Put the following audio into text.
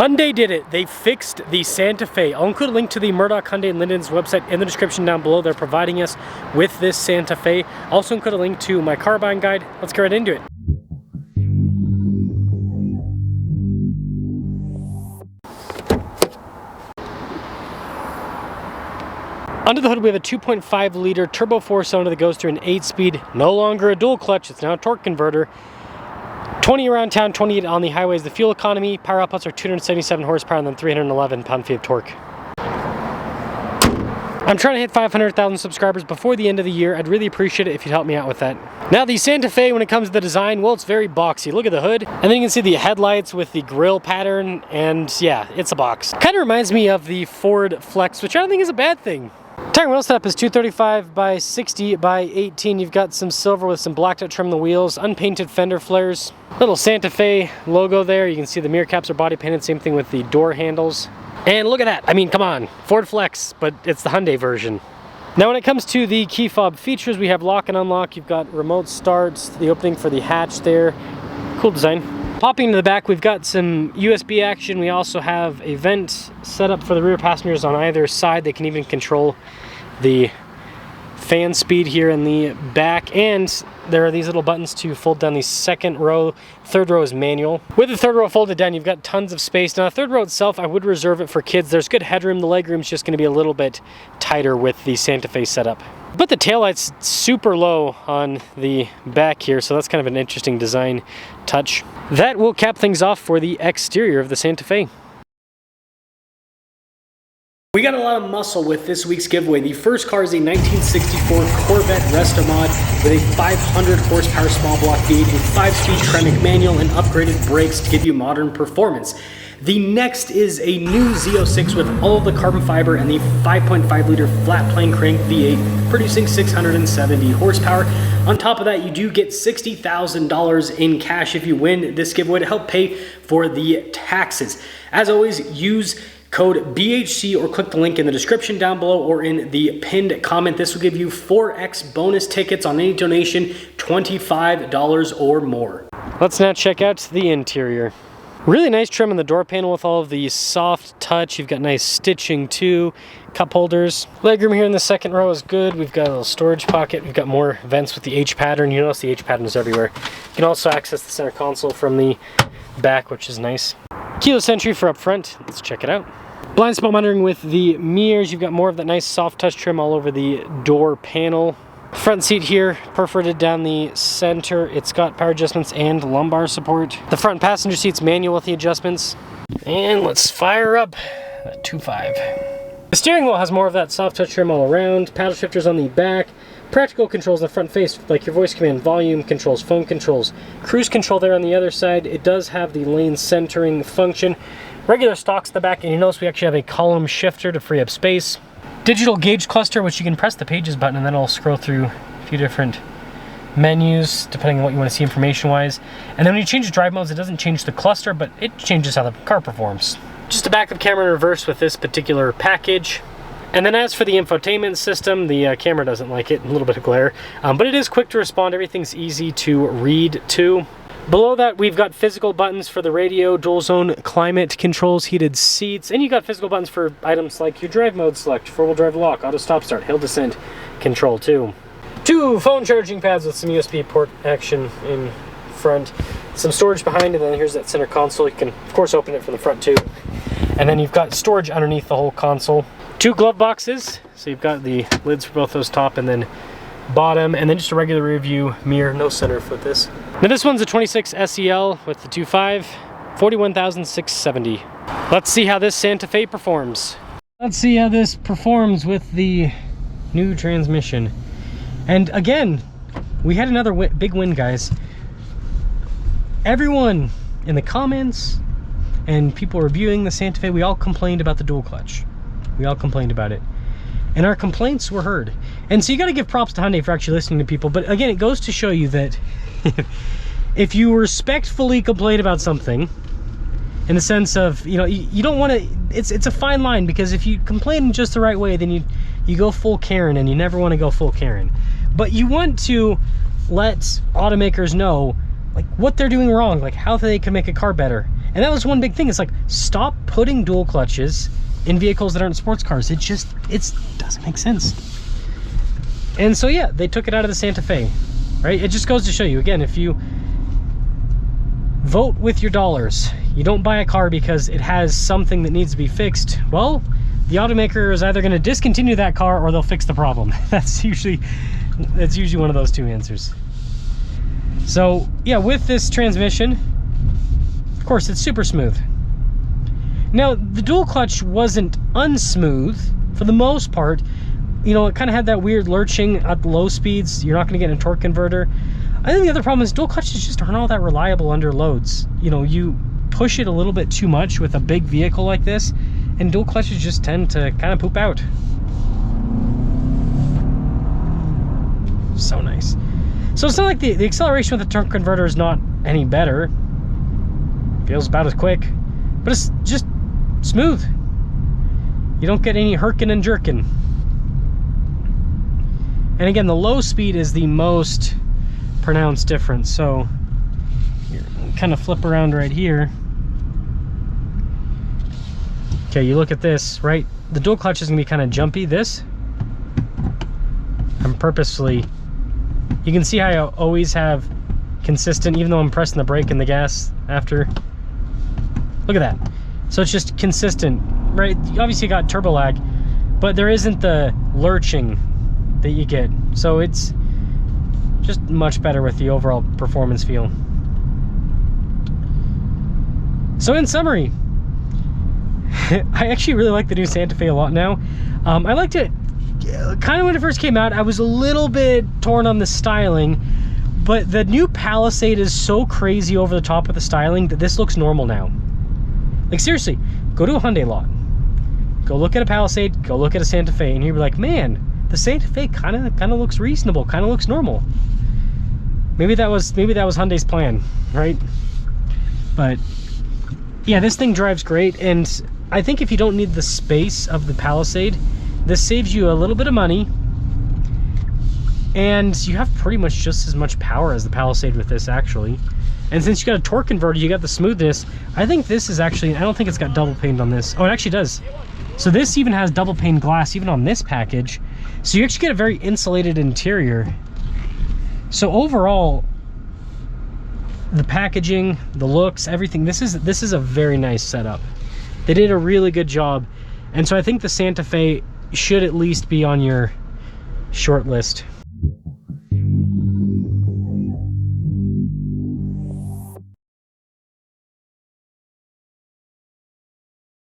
Hyundai did it. They fixed the Santa Fe. I'll include a link to the Murdoch Hyundai and Linden's website in the description down below. They're providing us with this Santa Fe. I'll also include a link to my car buying guide. Let's get right into it. Under the hood, we have a 2.5 liter turbo 4-cylinder that goes through an 8-speed, no longer a dual clutch, it's now a torque converter. 20 around town, 28 on the highways. The fuel economy, power outputs are 277 horsepower and then 311 pound-feet of torque. I'm trying to hit 500,000 subscribers before the end of the year. I'd really appreciate it if you'd help me out with that. Now the Santa Fe, when it comes to the design, well, it's very boxy. Look at the hood, and then you can see the headlights with the grille pattern, and yeah, it's a box. Kind of reminds me of the Ford Flex, which I don't think is a bad thing. Tire wheel setup is 235 by 60 by 18. You've got some silver with some blacked out trim on the wheels, unpainted fender flares, little Santa Fe logo there. You can see the mirror caps are body painted, same thing with the door handles. And look at that, I mean, come on, Ford Flex, but it's the Hyundai version. Now when it comes to the key fob features, we have lock and unlock. You've got remote starts, the opening for the hatch there. Cool design. Popping into the back, we've got some USB action. We also have a vent set up for the rear passengers on either side. They can even control the fan speed here in the back, and there are these little buttons to fold down the second row. Third row is manual. With the third row folded down, you've got tons of space. Now the third row itself, I would reserve it for kids. There's good headroom. The legroom's just going to be a little bit tighter with the Santa Fe setup. But the taillight's super low on the back here, so that's kind of an interesting design touch. That will cap things off for the exterior of the Santa Fe. We got a lot of muscle with this week's giveaway. The first car is a 1964 Corvette Resto Mod with a 500 horsepower small block V8, a 5-speed Tremec manual, and upgraded brakes to give you modern performance. The next is a new Z06 with all of the carbon fiber and the 5.5 liter flat plane crank V8 producing 670 horsepower. On top of that, you do get $60,000 in cash if you win this giveaway to help pay for the taxes. As always, use code BHC or click the link in the description down below or in the pinned comment. This will give you 4x bonus tickets on any donation, $25 or more. Let's now check out the interior. Really nice trim on the door panel with all of the soft touch. You've got nice stitching too. Cup holders. Legroom here in the second row is good. We've got a little storage pocket. We've got more vents with the H pattern. You notice the H pattern is everywhere. You can also access the center console from the back, which is nice. Keyless entry for up front. Let's check it out. Blind spot monitoring with the mirrors. You've got more of that nice soft touch trim all over the door panel. Front seat here, perforated down the center. It's got power adjustments and lumbar support. The front passenger seat's manual with the adjustments. And let's fire up that 2.5. The steering wheel has more of that soft touch trim all around. Paddle shifters on the back. Practical controls on the front face, like your voice command, volume controls, phone controls. Cruise control there on the other side. It does have the lane centering function. Regular stocks in the back, and you notice we actually have a column shifter to free up space. Digital gauge cluster, which you can press the pages button and then it'll scroll through a few different menus depending on what you want to see information-wise. And then when you change the drive modes, it doesn't change the cluster, but it changes how the car performs. Just a backup camera in reverse with this particular package. And then as for the infotainment system, the camera doesn't like it, a little bit of glare, but it is quick to respond. Everything's easy to read too. Below that, we've got physical buttons for the radio, dual zone climate controls, heated seats, and you got physical buttons for items like your drive mode select, 4-wheel drive lock, auto stop start, hill descent control too. 2 phone charging pads with some USB port action in front, some storage behind, and then here's that center console. You can of course open it from the front too. And then you've got storage underneath the whole console. 2 glove boxes, so you've got the lids for both those top and then bottom, and then just a regular rear view mirror, no sunroof with this. Now this one's a 26 SEL with the 2.5, 41,670. Let's see how this Santa Fe performs. Let's see how this performs with the new transmission. And again, we had another big win, guys. Everyone in the comments and people reviewing the Santa Fe, we all complained about the dual clutch. We all complained about it. And our complaints were heard. And so you got to give props to Hyundai for actually listening to people. But again, it goes to show you that if you respectfully complain about something, in the sense of, you know, you don't want to, it's a fine line, because if you complain in just the right way, then you go full Karen, and you never want to go full Karen. But you want to let automakers know like what they're doing wrong, like how they can make a car better. And that was one big thing. It's like, stop putting dual clutches in vehicles that aren't sports cars. It doesn't make sense. And so yeah, they took it out of the Santa Fe, right? It just goes to show you, again, if you vote with your dollars, you don't buy a car because it has something that needs to be fixed, well, the automaker is either going to discontinue that car or they'll fix the problem. That's usually one of those two answers. So yeah, with this transmission, of course, it's super smooth. Now, the dual clutch wasn't unsmooth for the most part. You know, it kind of had that weird lurching at low speeds. You're not going to get a torque converter. I think the other problem is dual clutches just aren't all that reliable under loads. You know, you push it a little bit too much with a big vehicle like this, and dual clutches just tend to kind of poop out. So nice. So it's not like the acceleration with the torque converter is not any better. Feels about as quick, but it's just smooth. You don't get any herking and jerking. And again, the low speed is the most pronounced difference. So here, kind of flip around right here. Okay, you look at this, right? The dual clutch is gonna be kind of jumpy. This, I'm purposefully, you can see how I always have consistent, even though I'm pressing the brake and the gas after. Look at that. So it's just consistent, right? Obviously you got turbo lag, but there isn't the lurching that you get. So it's just much better with the overall performance feel. So in summary, I actually really like the new Santa Fe a lot now. I liked it kind of when it first came out. I was a little bit torn on the styling, but the new Palisade is so crazy over the top with the styling that this looks normal now. Like seriously, go to a Hyundai lot, go look at a Palisade, go look at a Santa Fe, and you'll be like, man, the Santa Fe kind of looks reasonable, kind of looks normal. Maybe that was Hyundai's plan, right? But yeah, this thing drives great, and I think if you don't need the space of the Palisade, this saves you a little bit of money, and you have pretty much just as much power as the Palisade with this, actually. And since you got a torque converter, you got the smoothness. I think this is actually, I don't think it's got double pane on this. Oh, it actually does. So this even has double pane glass even on this package. So you actually get a very insulated interior. So overall, the packaging, the looks, everything, this is a very nice setup. They did a really good job. And so I think the Santa Fe should at least be on your short list.